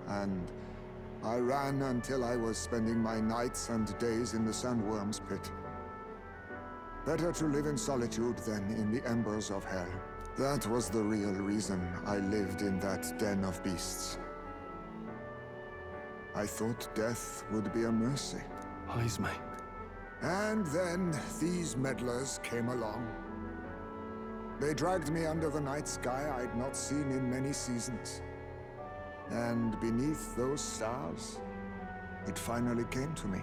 and I ran until I was spending my nights and days in the sandworm's pit. Better to live in solitude than in the embers of hell. That was the real reason I lived in that den of beasts. I thought death would be a mercy. Eyes, mate. And then these meddlers came along. They dragged me under the night sky I'd not seen in many seasons. And beneath those stars, it finally came to me.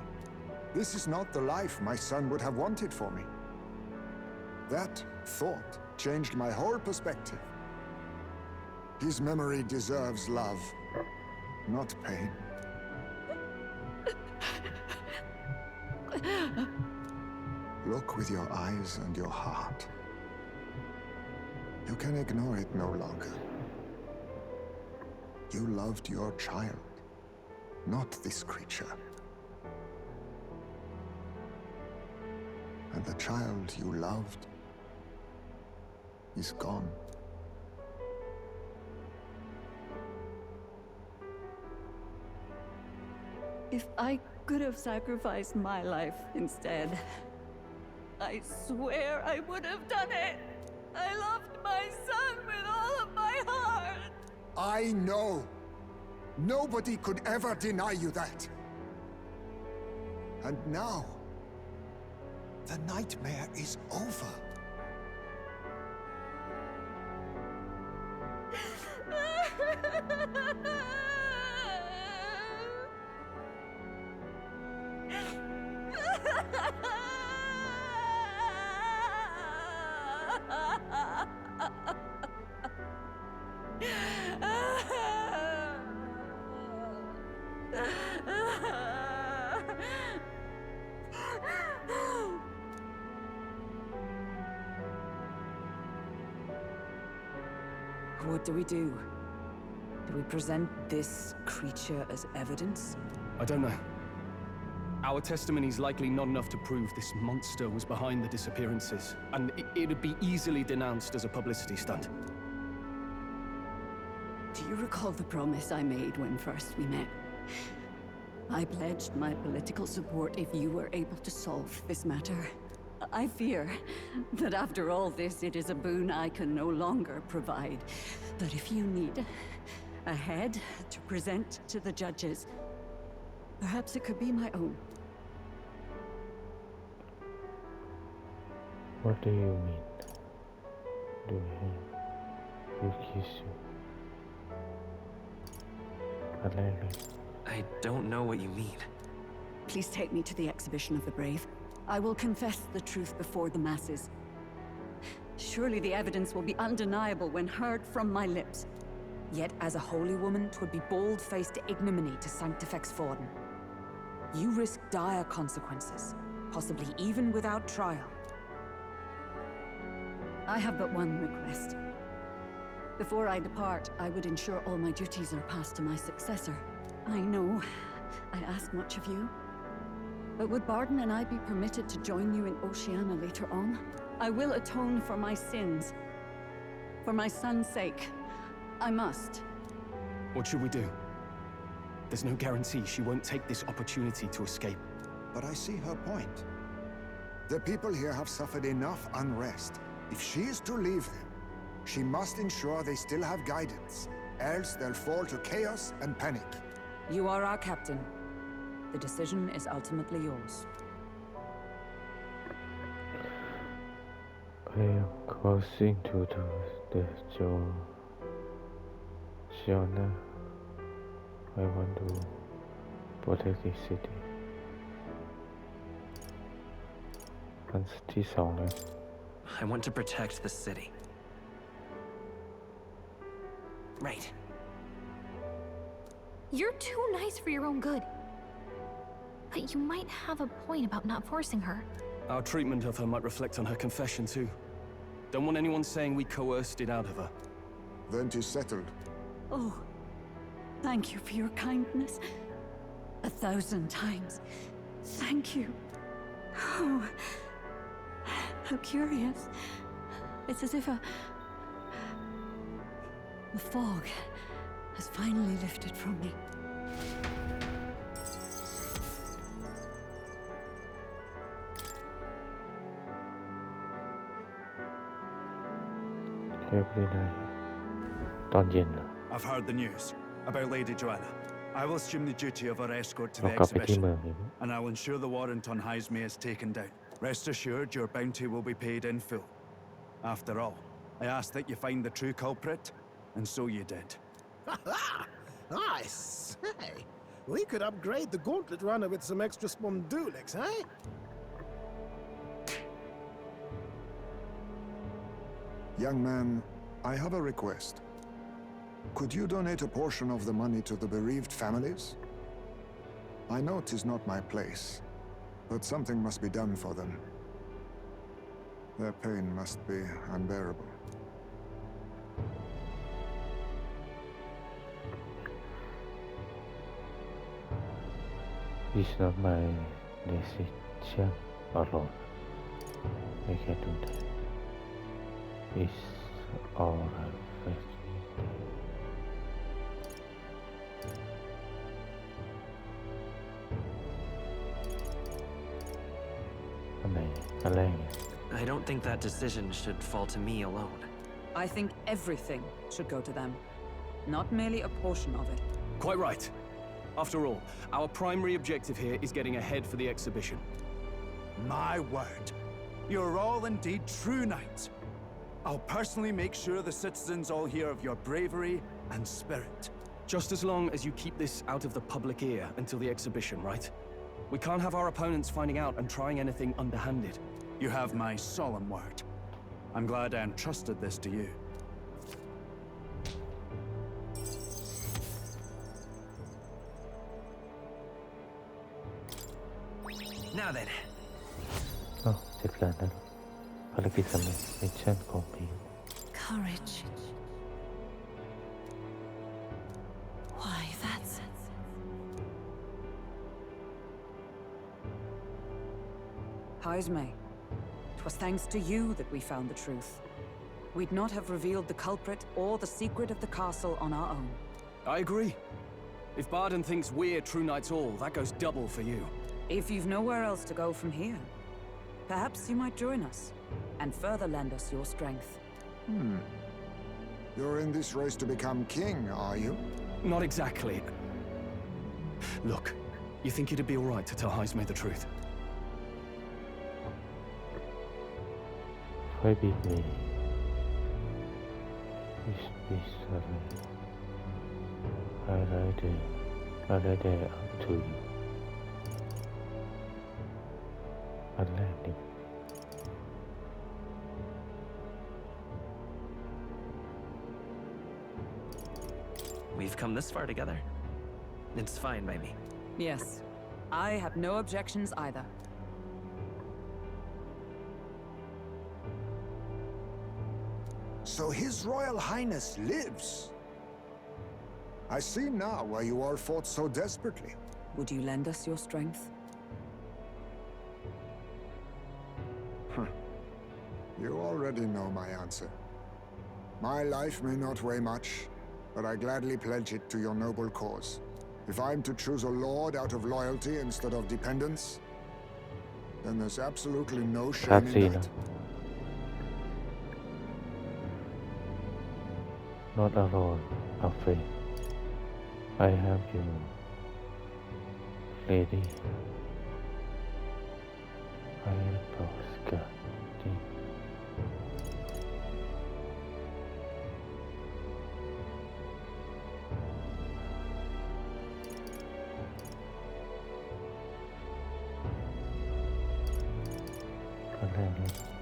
This is not the life my son would have wanted for me. That thought changed my whole perspective. His memory deserves love, not pain. Look with your eyes and your heart. You can ignore it no longer. You loved your child, not this creature. And the child you loved is gone. If I could have sacrificed my life instead, I swear I would have done it. I loved my son with all of my heart. I know. Nobody could ever deny you that. And now, the nightmare is over. What do we do? Do we present this creature as evidence? I don't know. Our testimony's likely not enough to prove this monster was behind the disappearances, and it'd be easily denounced as a publicity stunt. Do you recall the promise I made when first we met? I pledged my political support if you were able to solve this matter. I fear that after all this, it is a boon I can no longer provide. But if you need a head to present to the judges, perhaps it could be my own. What do you mean? Do you kiss you? I don't know what you mean. Please take me to the exhibition of the brave. I will confess the truth before the masses. Surely the evidence will be undeniable when heard from my lips. Yet as a holy woman, 'twould be bold-faced ignominy to sanctifex Forden. You risk dire consequences, possibly even without trial. I have but one request. Before I depart, I would ensure all my duties are passed to my successor. I know I ask much of you, but would Barden and I be permitted to join you in Oceania later on? I will atone for my sins. For my son's sake, I must. What should we do? There's no guarantee she won't take this opportunity to escape. But I see her point. The people here have suffered enough unrest. If she is to leave them, she must ensure they still have guidance, else they'll fall to chaos and panic. You are our captain. The decision is ultimately yours. I am crossing to the Giona. I want to protect this city. อันที่สองเลย I want to protect the city. Right. You're too nice for your own good. But you might have a point about not forcing her. Our treatment of her might reflect on her confession too. Don't want anyone saying we coerced it out of her. Then 'tis settled. Oh, thank you for your kindness. 1,000 times. Thank you. Oh, how curious. It's as if the fog has finally lifted from me. เทพได้เลยตอนเย็นเหรอ I've heard the news about Lady Joanna. I will assume the duty of our escort to เรา the กลับไปที่ exhibition, เมืองเลย and I will ensure the warrant on Highsmere is taken down. Rest assured, your bounty will be paid in full. After all, I asked that you find the true culprit, and so you did. I say, we could upgrade the gauntlet runner with some extra spondulics, eh? Young man, I have a request. Could you donate a portion of the money to the bereaved families? I know it is not my place, but something must be done for them. Their pain must be unbearable. It's not my decision alone. I can do that. It's all I face. อันไหนอันแรกเนี่ย I don't think that decision should fall to me alone. I think everything should go to them, not merely a portion of it. Quite right. After all, our primary objective here is getting ahead for the exhibition. My word, you're all indeed true knights. I'll personally make sure the citizens all hear of your bravery and spirit. Just as long as you keep this out of the public ear until the exhibition, right? We can't have our opponents finding out and trying anything underhanded. You have my solemn word. I'm glad I entrusted this to you. Now then, อ้าวเสร็จแล้วนะภารกิจสำเร็จมิชชั่นของพี Courage. Why, that's... Haisme, 'twas thanks to you that we found the truth. We'd not have revealed the culprit or the secret of the castle on our own. I agree. If Barden thinks we're true knights all, that goes double for you. If you've nowhere else to go from here, perhaps you might join us and further lend us your strength. You're in this race to become king, are you? Not exactly. Look, you think it'd be alright to tell Highsmere the truth? ค่อยบีบมีบิสอะไรอะไรเดอัพทูยูอันแรกนี่ we've come this far together. It's fine by me. Yes, I have no objections either. So His Royal Highness lives. I see now why you all fought so desperately. Would you lend us your strength? You already know my answer. My life may not weigh much, but I gladly pledge it to your noble cause. If I'm to choose a lord out of loyalty instead of dependence, then there's absolutely no shame in that. Not alone, afraid. I have you, lady. I am Tosca.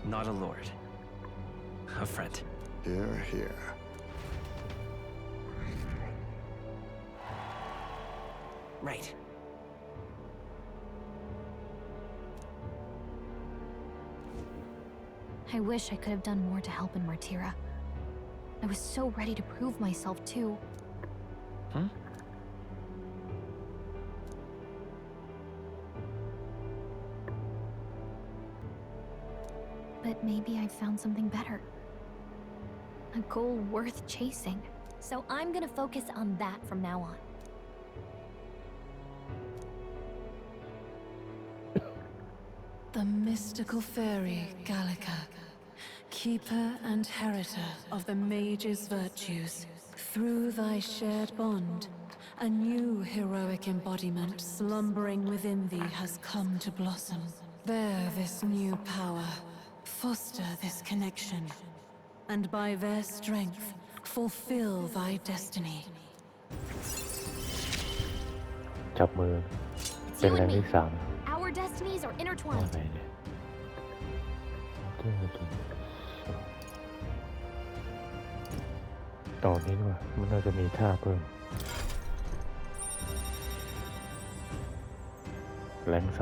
Not a lord. A friend. Hear, hear. Right. I wish I could have done more to help in Martira. I was so ready to prove myself, too. Huh? But maybe I found something better. A goal worth chasing. So I'm gonna focus on that from now on. The mystical fairy Gallica, keeper and heritor of the mage's virtues. Through thy shared bond, a new heroic embodiment slumbering within thee has come to blossom. Bear this new power, foster this connection, and by their strength, fulfill thy destiny. จับมือ It's เป็น you แรง and ที่ me. 3 Our destinies are ว่า intertwined. ไงเนี่ยต่อนี้ดีกว่ามันน่าจะมีท่าเพิ่มแรง3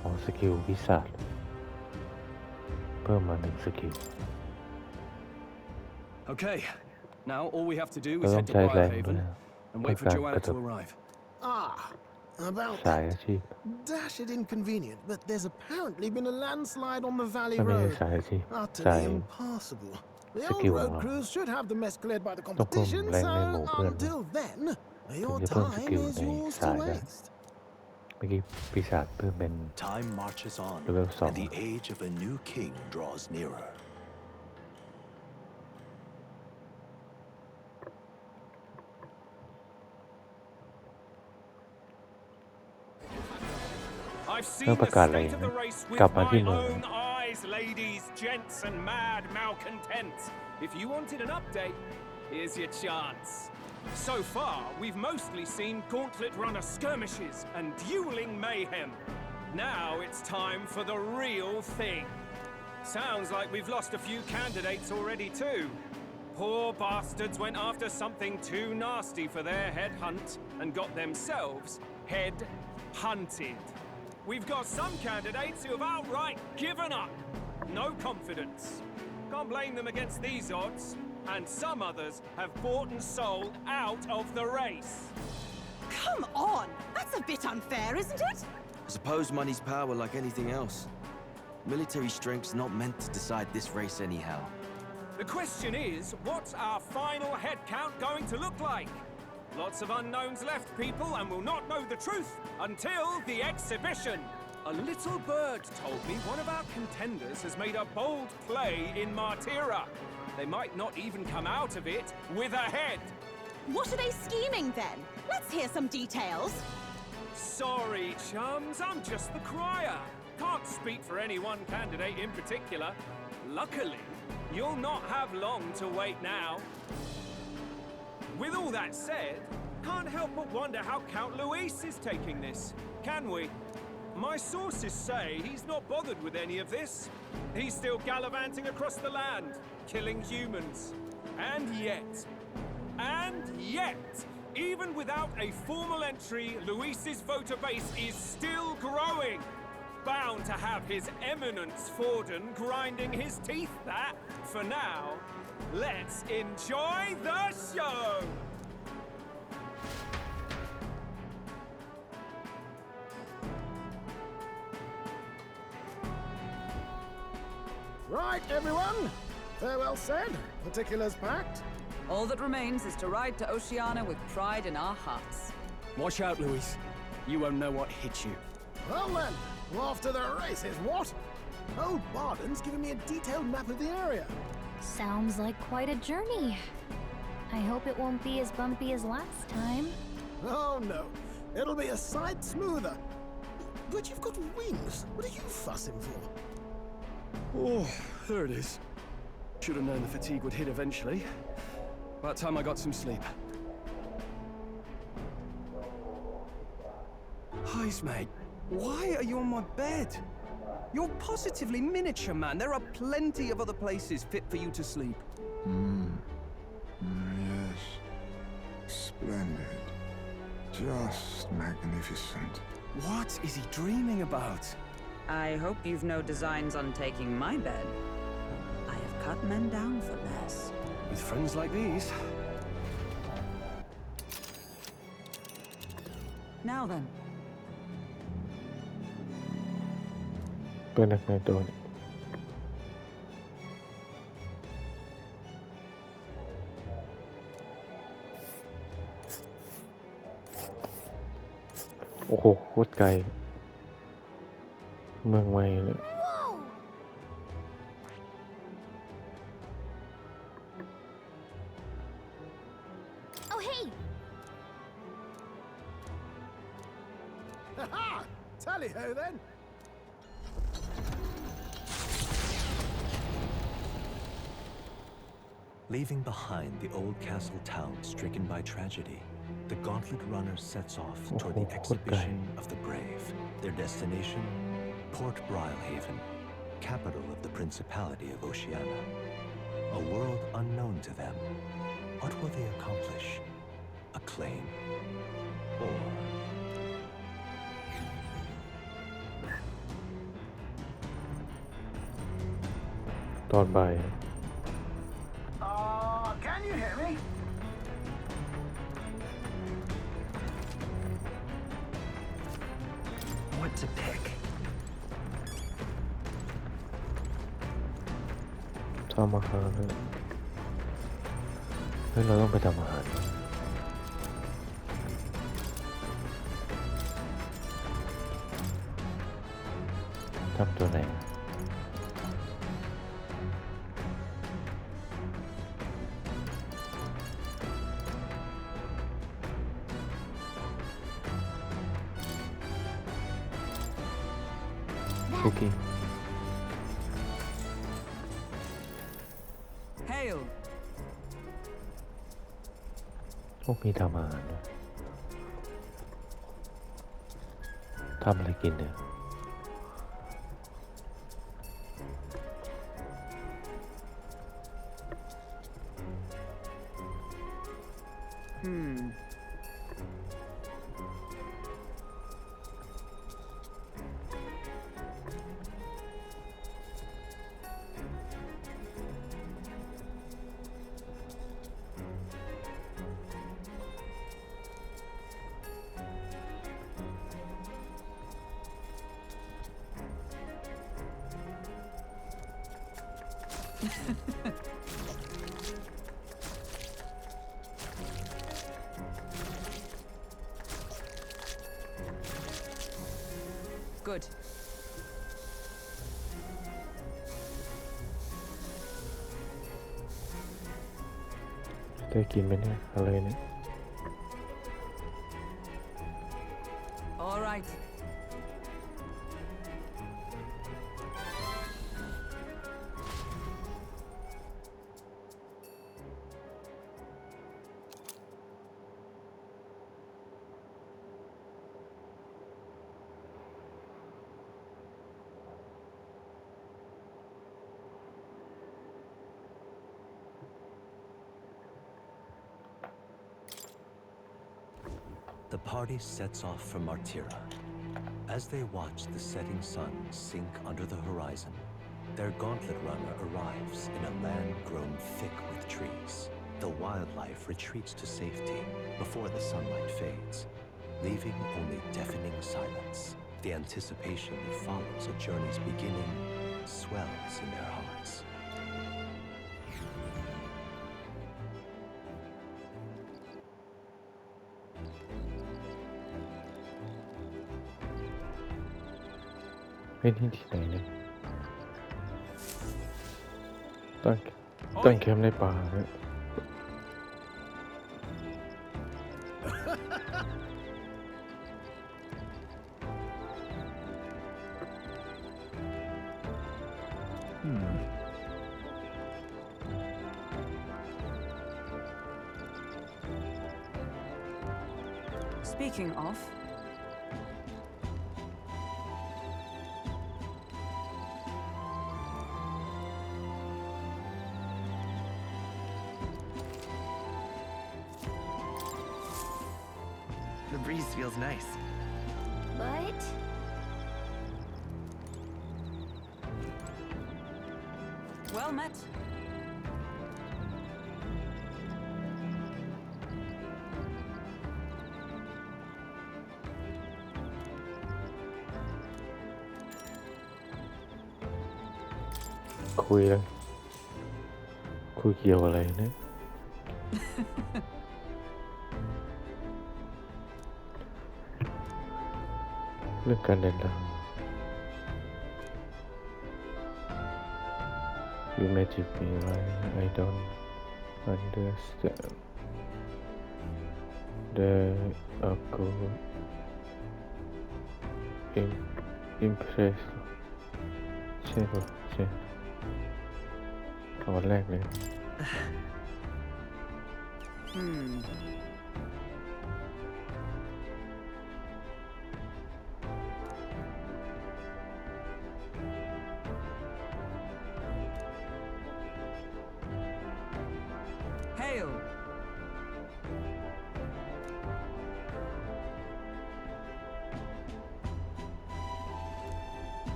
เอาสกิลวิสาดเพิ่มมา1สกิล Okay, now all we have to do ก็ is ต้อ head ง to ใช้แรง Briarhaven ด้วยนะ and ต้อ wait ง for การ Joanna กระ to ทบ arrive. About สาย that. อาชีพ Dash it inconvenient, but there's apparently been a landslide on the valley ถ้าไม่ใช่ road. สายอาชีพ Utterly สาย impassable. The old skill road ของเรา crews should have the mess cleared by the ต้องเพิ่ม competition, แรง so ในหมู่เพื่อน until then, ถึง your จะเพิ่มส time กิล is ใน yours สา to ยได้ waste. เมื่อกี้ปีศาจเพิ่มเป็น Time marches on, Level and the 2 age of a new king draws nearer. I've เริ่ seen มประ the กาศอะไร state of the นะ race with กลับมา my ที่เมือง own eyes, ladies, gents, and mad malcontents. If you wanted an update, here's your chance. So far, we've mostly seen gauntlet runner skirmishes and dueling mayhem. Now it's time for the real thing. Sounds like we've lost a few candidates already too. Poor bastards went after something too nasty for their head hunt and got themselves head hunted. We've got some candidates who have outright given up. No confidence. Can't blame them against these odds. And some others have bought and sold out of the race. Come on! That's a bit unfair, isn't it? I suppose money's power like anything else. Military strength's not meant to decide this race anyhow. The question is, what's our final head count going to look like? Lots of unknowns left, people, and we'll not know the truth until the exhibition. A little bird told me one of our contenders has made a bold play in Martira. They might not even come out of it with a head. What are they scheming then? Let's hear some details. Sorry, chums, I'm just the crier. Can't speak for any one candidate in particular. Luckily, you'll not have long to wait now. With all that said, can't help but wonder how Count Luis is taking this, can we? My sources say he's not bothered with any of this. He's still gallivanting across the land, killing humans. And yet, even without a formal entry, Luis's voter base is still growing. Bound to have His Eminence Forden grinding his teeth that, for now, let's enjoy the show! Right, everyone. Farewell said, particulars packed. All that remains is to ride to Oceania with pride in our hearts. Watch out, Luis. You won't know what hit you. Well then, off to the races, what? Old Barden's giving me a detailed map of the area. Sounds like quite a journey. I hope it won't be as bumpy as last time. Oh no, it'll be a sight smoother. But you've got wings. What are you fussing for? Oh, there it is. Should have known the fatigue would hit eventually. About time I got some sleep. Heis, mate. Why are you on my bed? You're positively miniature, man. There are plenty of other places fit for you to sleep. Yes. Splendid. Just magnificent. What is he dreaming about? I hope you've no designs on taking my bed. I have cut men down for less. With friends like these. Now then. เพื่อนนักในตัวนี้ โอ้โหโคตรไกลเมืองใหม่เลย Oh, hey! Ha-ha! Tally-ho, then! Leaving behind the old castle town stricken by tragedy, the Gauntlet Runner sets off toward the exhibition of the brave. Their destination, Port Brilehaven, capital of the Principality of Oceania. A world unknown to them. What will they accomplish? Acclaim? Or... ตอนบ่าย Can you hear me? What to pick? ทำอาหารเลยเฮ้ยเราต้องไปทำอาหารทำตัวไหนคุกกี้ Hail! พวกมีทำอาหารด้วยทำอะไรกินเนี่ย Good. ได้กินไหมเนี่ยอะไรเนี่ย All right. The party sets off for Martira. As they watch the setting sun sink under the horizon, their Gauntlet Runner arrives in a land grown thick with trees. The wildlife retreats to safety before the sunlight fades, leaving only deafening silence. The anticipation that follows a journey's beginning swells in their hearts. เฮ้ยนี่ที่ไหนเนี่ยตั้งแคมป์ในป่าเนี่ย Speaking of, The breeze feels nice. But... well met. คุยแล้วคุยเกี่ยวอะไรเนี่ย All เรื่องการเดินทาง You magic me right I don't understand the good impress ใช่ป่ะใช่ตอนแรกเลย Hail!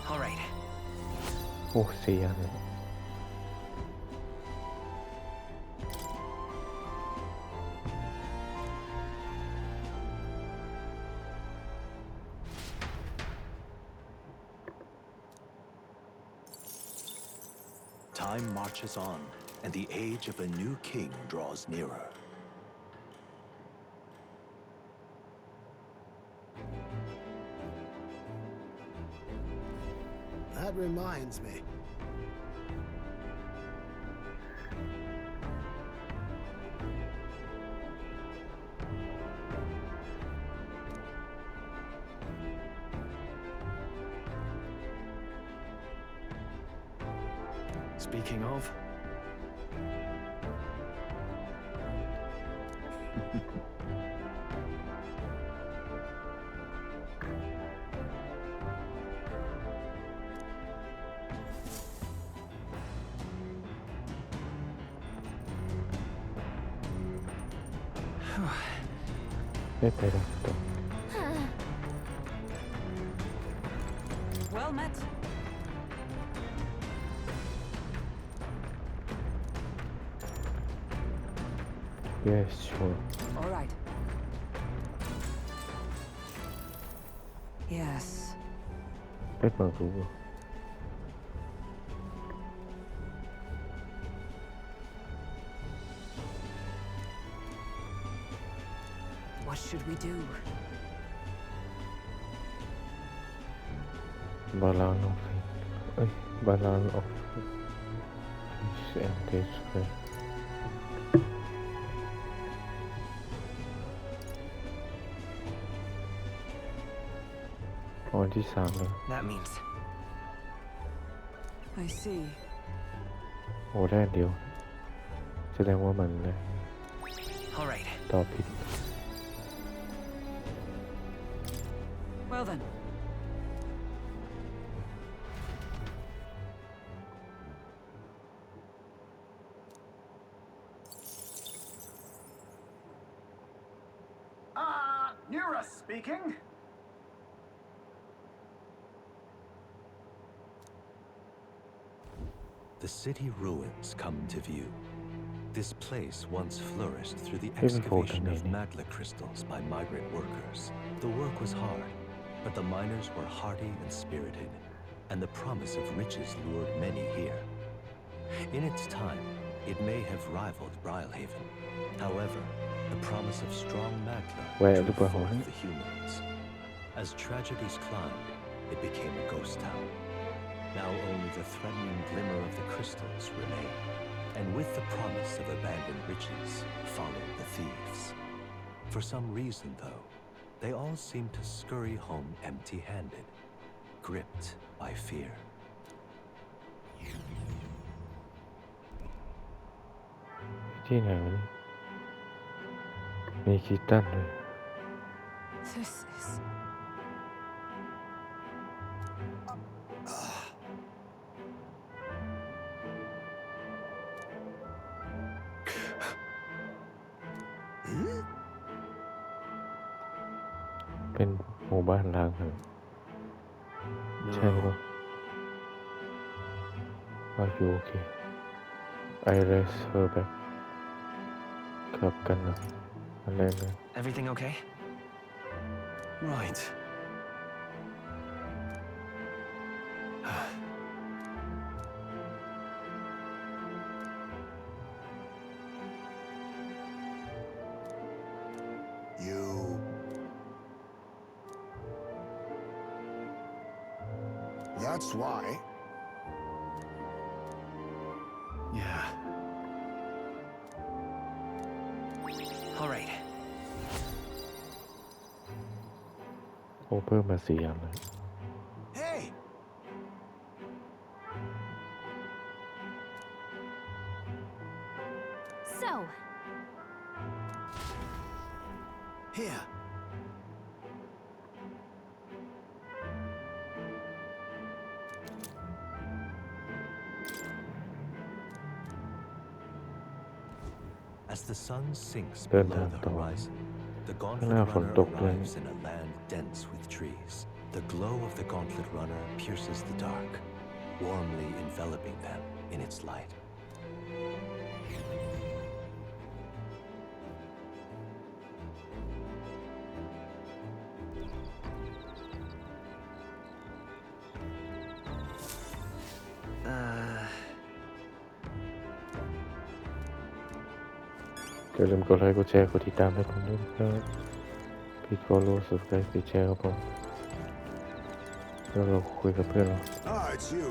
All right. โอ้เสียเลย Time marches on, and the age of a new king draws nearer. That reminds me. Speaking of. Well met. Yes, sure. All right. Yes. ไม่เปิดรู้ What should we do? Balance of it. เอ้ย balance of fish and taste right อันที่3เลย That means. I see. โอ้ได้อันเดียวแสดงว่ามันเลย All right. ตอบผิด Well then. Nura speaking. The city ruins come to view. This place once flourished through the excavation of magma crystals by migrant workers. The work was hard, but the miners were hardy and spirited, and the promise of riches lured many here. In its time, it may have rivaled Brylehaven. However, the promise of strong magma drew forth the humans. As tragedies climbed, it became a ghost town. Now only the threatening glimmer of the crystals remain, and with the promise of abandoned riches followed the thieves. For some reason, though, they all seem to scurry home empty-handed, gripped by fear. ที่ไหนวะนี่มีคิตตันเลย This is.เป็นหมู่บ้านร้างเหรอใช่ปะAre you okay? I raise her back ขับกันนะอะไรเลย Everything okay? Right. That's why. Yeah. All right. โอ้เพิ่มมา4 อย่างเลย Hey! So, Here. As the sun sinks below the horizon, the Gauntlet Runner arrives in a land dense with trees. The glow of the Gauntlet Runner pierces the dark, warmly enveloping them in its light. Uh... อย่าลืมกดไลค์กดแชร์กดติดตามให้ผมด้วยนะครับพี่ก็รู้สึกใกล้ติดแชร์ครับผมแล้วเราคุยกับเพื่อนเรา it's you.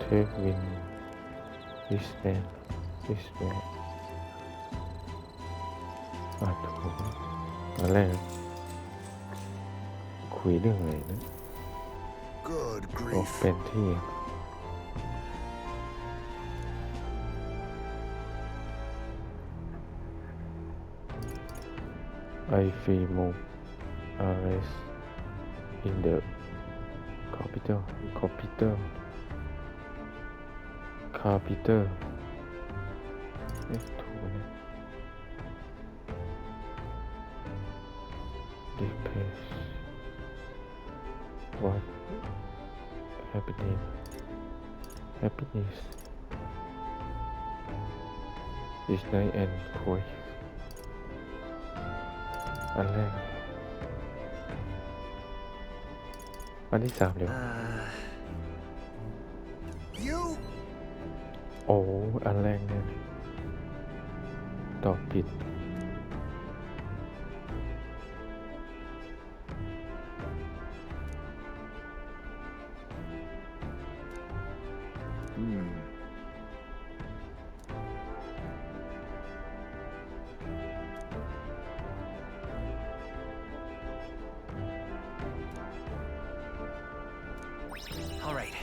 Take win this man ถูกอันแรกคุยเรื่องอะไรนะ Good ออก grief. เป็นที่ I feel more arrest in the capital ถูกไหม Depress what happiness is night and quiet อันแรกอันที่3เร็ว You? โอ้อันแรกเนี่ยตอบผิดAll right.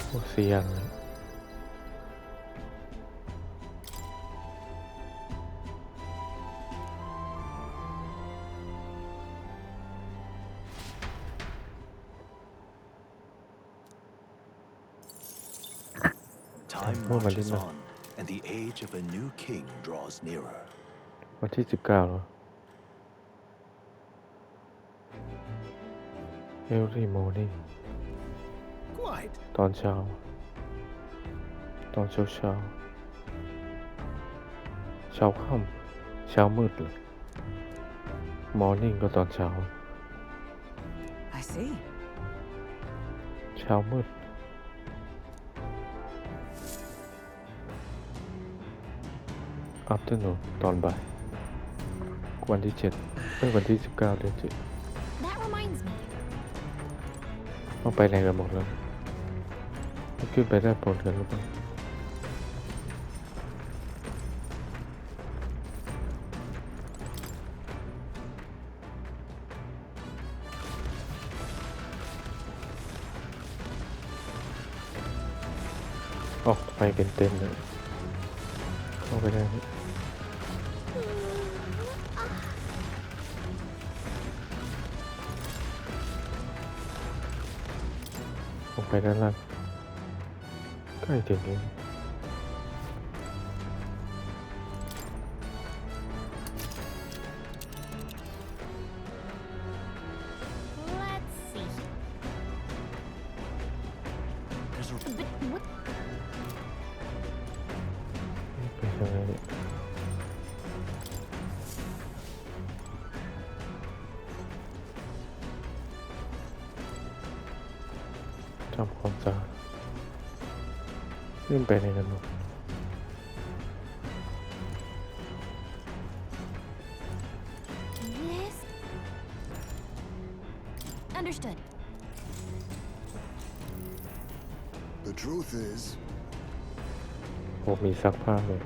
โอ้4 อย่างเลย Time marches on, and the age of a new king draws nearer. วันที่19แล้ว Every morning Quite. ตอนเช้าเช้าค่ำเช้ามืดเลย Morning ก็ตอนเช้า I see. เช้ามืด Afternoon ตอนบ่ายวันที่7วันที่19 เดือน 7 that reminds me. ต้องไปไหนกันหมดแล้วขึ้นไปได้ผลกันหรือเปล่าออกไปเป็นเต็มเลยเข้าไปได้ไหมออกไปด้านล่างใกล้ถึงแล้ว Let's see. There's a But what? ไปทางไหนเนี่ยทำความสะอาดขึ้นไปในนั้นหมด Understood. The truth is, ผมมีซักผ้าเลย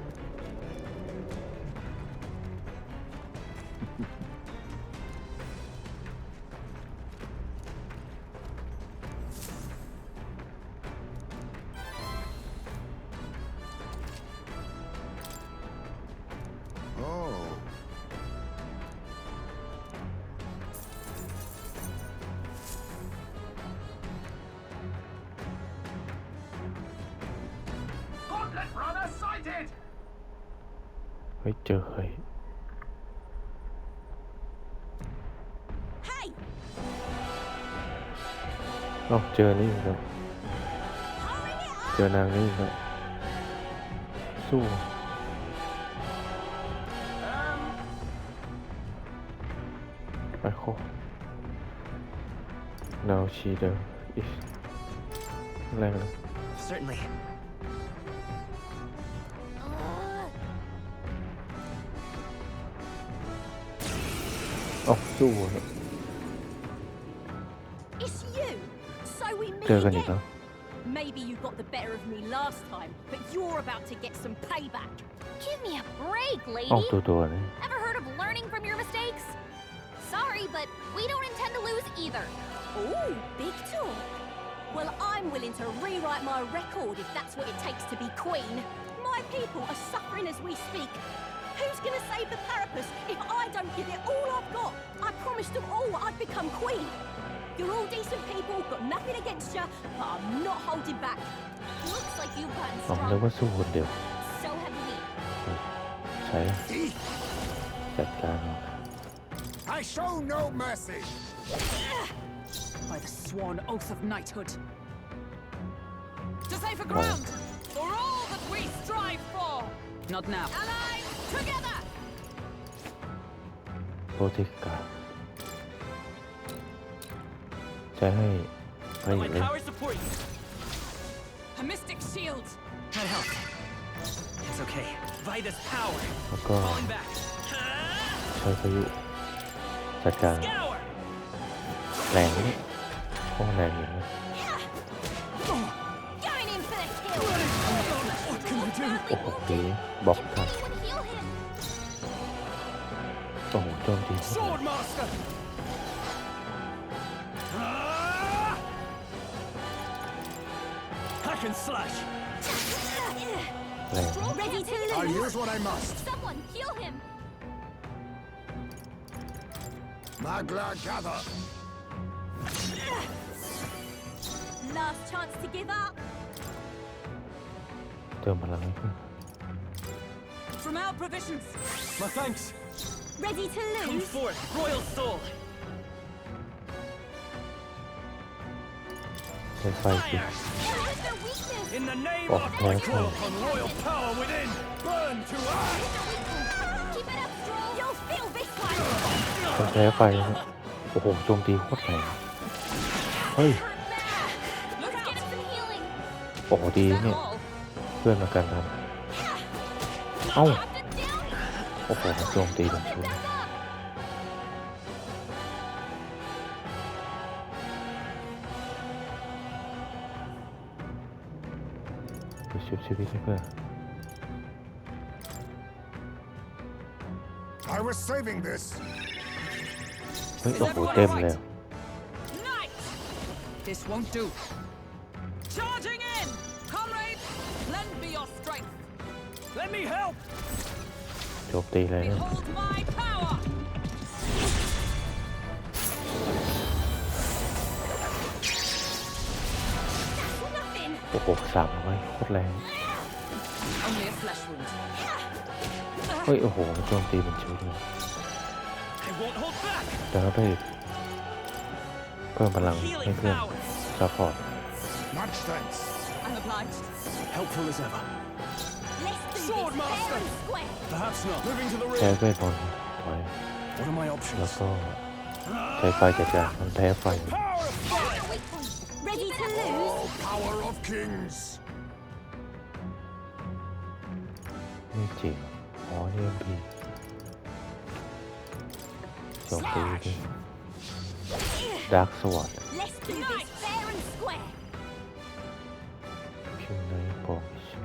Gauntlet runner sighted! เฮ้ยเจอเฮ้ย Hey! เอ้าเจอนี่อีกแล้วเจอนางนี่อีกแล้วสู้ไปโค now she the is แรงเลย Certainly. เอ้าสู้เหรอ It's you! So we meet เจอกันอีกแล้ว again. Maybe you got the better of me last time, but you're about to get some payback. Give me a break, ออก lady. ตัวๆนี่ Ever heard of learning from your mistakes? Sorry, but we don't intend to lose either. Ooh, big talk. Well, I'm willing to rewrite my record if that's what it takes to be queen. My people are suffering as we speak. Who's gonna save the Parapus if I don't give it all I've got? I promised them all I'd become queen. You're all decent people, got nothing against you, but I'm not holding back. Looks like you've gotten ผมนึก strong. ว่าสู้คนเดียว So have we. ใช้จัดการ I show no mercy. By the sworn oath of knighthood. To safer ground! For all that we strive for! Not now. Allied together! โปรติกาจะให้ไปอีกเลย Power support you. A mystic shield! That helps. It's okay. Vitus power. แล้วก็ Falling back. ใช้พายุจัดการ Scour. แรงนี่โอ้แรงอยู่นะ Going in for the kill. What can I do? โอ้โหดีบล็อกทัน Anyone heal him? โอ้โหโจมตี Sword master! Hack and slash. แรง Ready to I'll lose. use what I must. Someone heal him. Magla gather. Last chance to give up. เติมพลังให้เพื่อน From our provisions! My thanks. Ready to Come lose. forth, royal soul. ใช้ไฟปิด What is their weakness? In the name Oh, of yeah, stroke on royal power within, burn to ash! Keep it up, Stroll. You'll feel this one. ต้องใช้ไฟนะโอ้โหโจมตีโคตรแรงเฮ้ย Let's get him some healing. โอ้โหดีเนี่ยเพื่อนมากันทันเอ้า โอ้โหโจมตีเป็นชุดไปชุบชีวิตให้เพื่อน I was saving this. เฮ้ยโอ้โหเต็มเลย Knight! This won't do. Charging in! Comrades, lend me your strength. Let me help! โจมตีเลยนะ Behold my power! โอ้โห300โคตรแรง Only a flesh wound. เฮ้ยโอ้โหโจมตีเป็นชุดเลย I won't hold back. แล้วก็เพิ่มพลังให้เพื่อนซัพพอร์ต Much thanks. I'm obliged. Helpful as ever. Let's do Sword this fair master. and square. Perhaps not. Moving to the ใช้ rear. เวทมนต์ถอย What are my แล้ว options? ก็ใช้ไฟจัดการมันแพ้ไฟ Power of fire! Ready to lose. Oh, power of kings. นี่จริงอ๋อนี่พีโจมตีด้วยดาร์กสวอร์ด do this fair and square. พิมพ์ในบอกใช่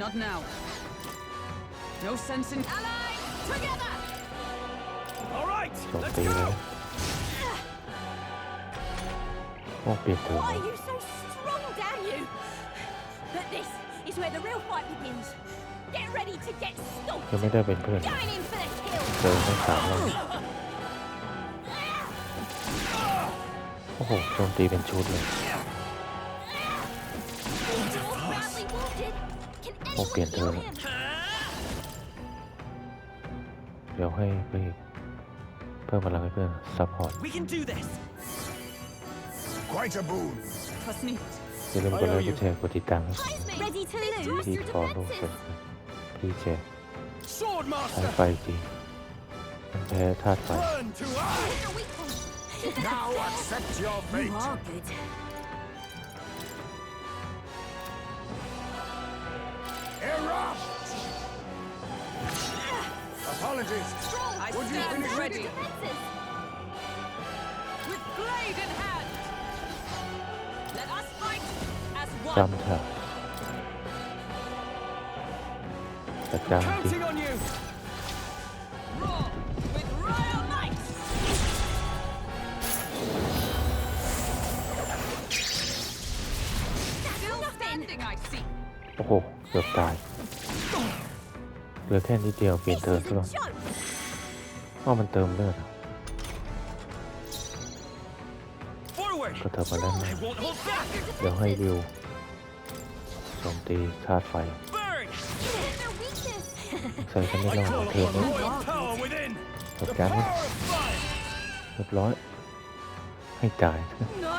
Not now. No sense in allies together. All right, โจม let's ตีเลย go. โอ้เปลี่ยนเทิร์น Why are you so strong, damn you? But this is where the real fight begins. Get ready to get ยัง stalked. ไม่ได้เป็นเพื่อน Going in for the kill. เจอไม่สามแล้วโอ้โหโจมตีเป็นชุดเลย Badly wounded. Can โอ้เปลี่ยน anyone เทิร์ heal น him? เดี๋ยวให้ไปเพิ่มพลังให้เพื่อนซัพพอร์ต We can do this. Quite a boon. Trust me. อย่าลืมกดไลค์กดแชร์กดติดตาม Ready to lose? ที่ฟอลโล่กันพี่แชร์ Sword ใช้ master. ไฟจริงมันแพ้ธาตุไฟ Burn to us. Now accept your You fate. are good. Erupt! Apologies. I Would you stand finish ready. With blade in hand. Let us fight as จำ one. เถอะจัดการจริง Counting on you. Roar with royal might. Still standing, I see. โอ้โหเกือบตายเหลือแค่นิดเดียวเปลี่ยนเทิร์นซะก่อน Joke. ว่ามันเติมเลือด Forward. ก็เถิบมาด้านหน้า I won't hold back. เดี๋ยวให้วิวโจมตีธาตุไฟ Burn. Their weakness. ใส่กันไม่รอด Call เทิร์น upon นี้ royal power within. จัด The การมัน power of fire. เรียบร้อย ให้จ่าย No.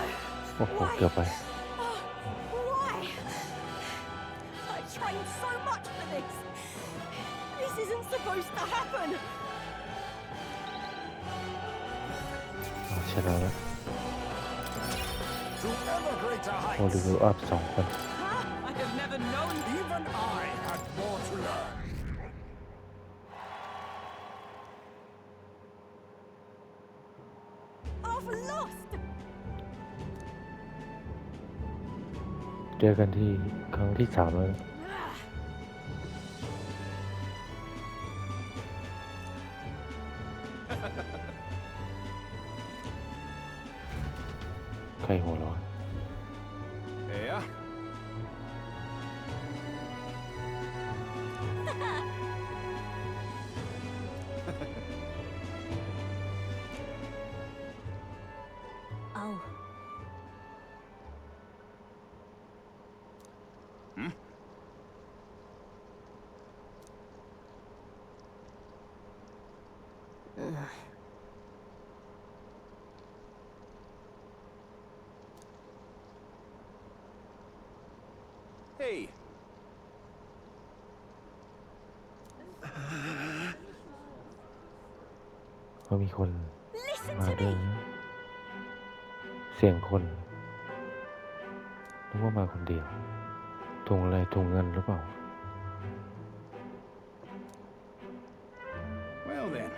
โอ้โหเกือบไป Why? I trained so much for this. This isn't supposed to happen. เอาชนะแล้ว To ever greater โอลิ heights. วิวอัพ2 คน I have never known. Even I had more to learn. I've lost. เจอกันที่ครั้งที่ 3 แล้ว ใครหัวร้อน Yeah. Oh. Hey. เขามีคน Listen มา to ด้วย me. นะเสียงคนนึกว่ามาคนเดียวถุงอะไรถุงเงินหรือเปล่า Well then.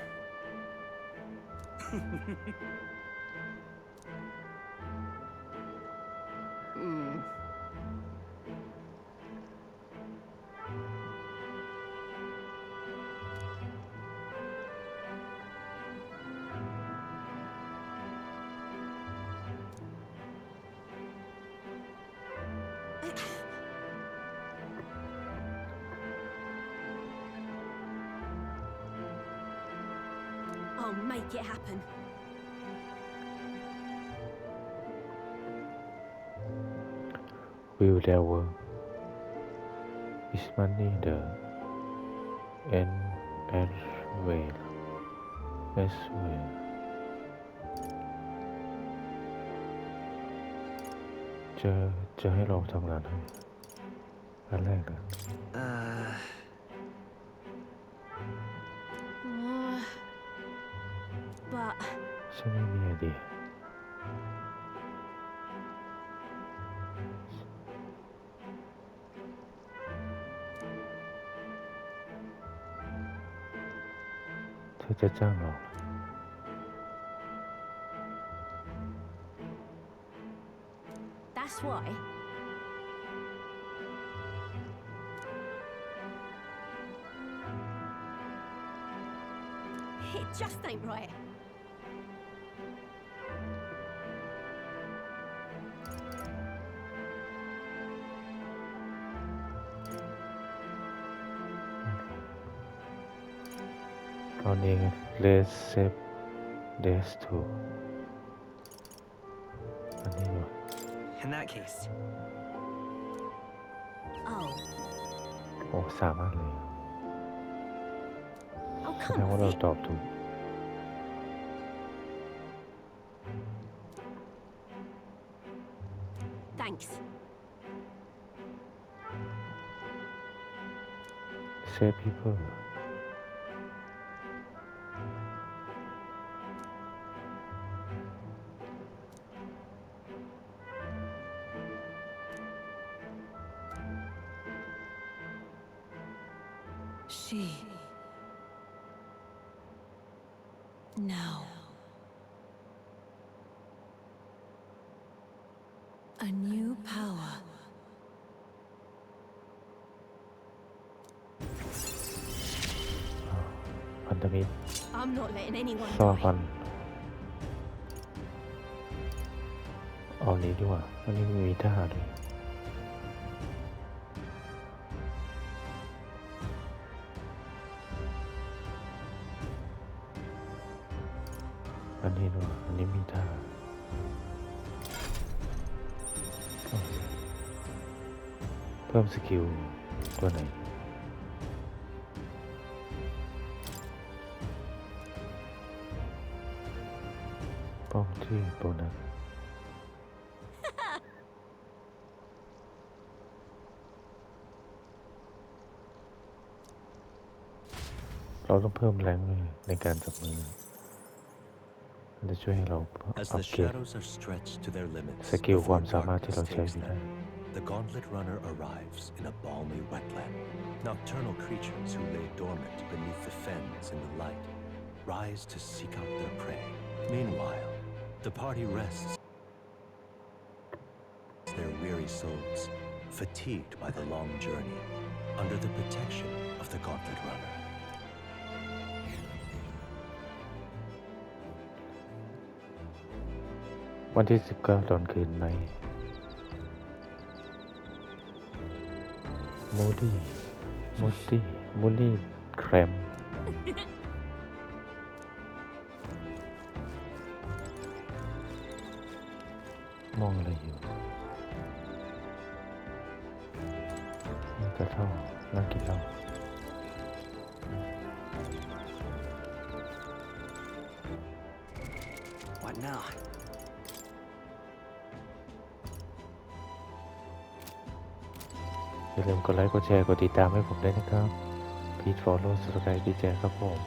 I'll make it happen. Will there work? Is money the end as well? As well. จะให้เราทำงานให้อันแรกนะ But ฉันไม่มีไอเดียเธอจะจ้างเรา That's why. It just ain't right. ตอนนี้เลสเซฟเดสทูอันนี้วะ In that case. โอ้สามารถเลย Oh, แสดง come ว่าเรา on. ตอบถูก Thanks. Save people. She. Now. A new power. Pandemic. I'm not letting anyone ซ่อ die. ฟันเอานี้ดีกว่าอันนี้มีทหารด้วยอันนี้ด้วยอันนี้มีทหารเพิ่มสกิลตัวไหนป้องที่โบนัสเราต้องเพิ่มแรงในการจับมือมันจะช่วยให้เราอั As พ the เกรด shadows are stretched to their limits, สกิลความ before สามารถที่เรา darkness ใช้ takes ไม่ได้ them, the Gauntlet Runner arrives in a balmy wetland. Nocturnal creatures who lay dormant beneath the fens in the light rise to seek out their prey. Meanwhile, the party rests their weary souls, fatigued by the long journey, under the protection of the Gauntlet Runner. วันที่19ตอนคืนไหนมูดี้แครมมองอะไรอยู่นี่จะเท่านั่งกินเหล้า What now? อย่าลืมกดไลค์กดแชร์กดติดตามให้ผมด้วยนะครับพีทฟอลโล่สไครบ์ดีแจครับผม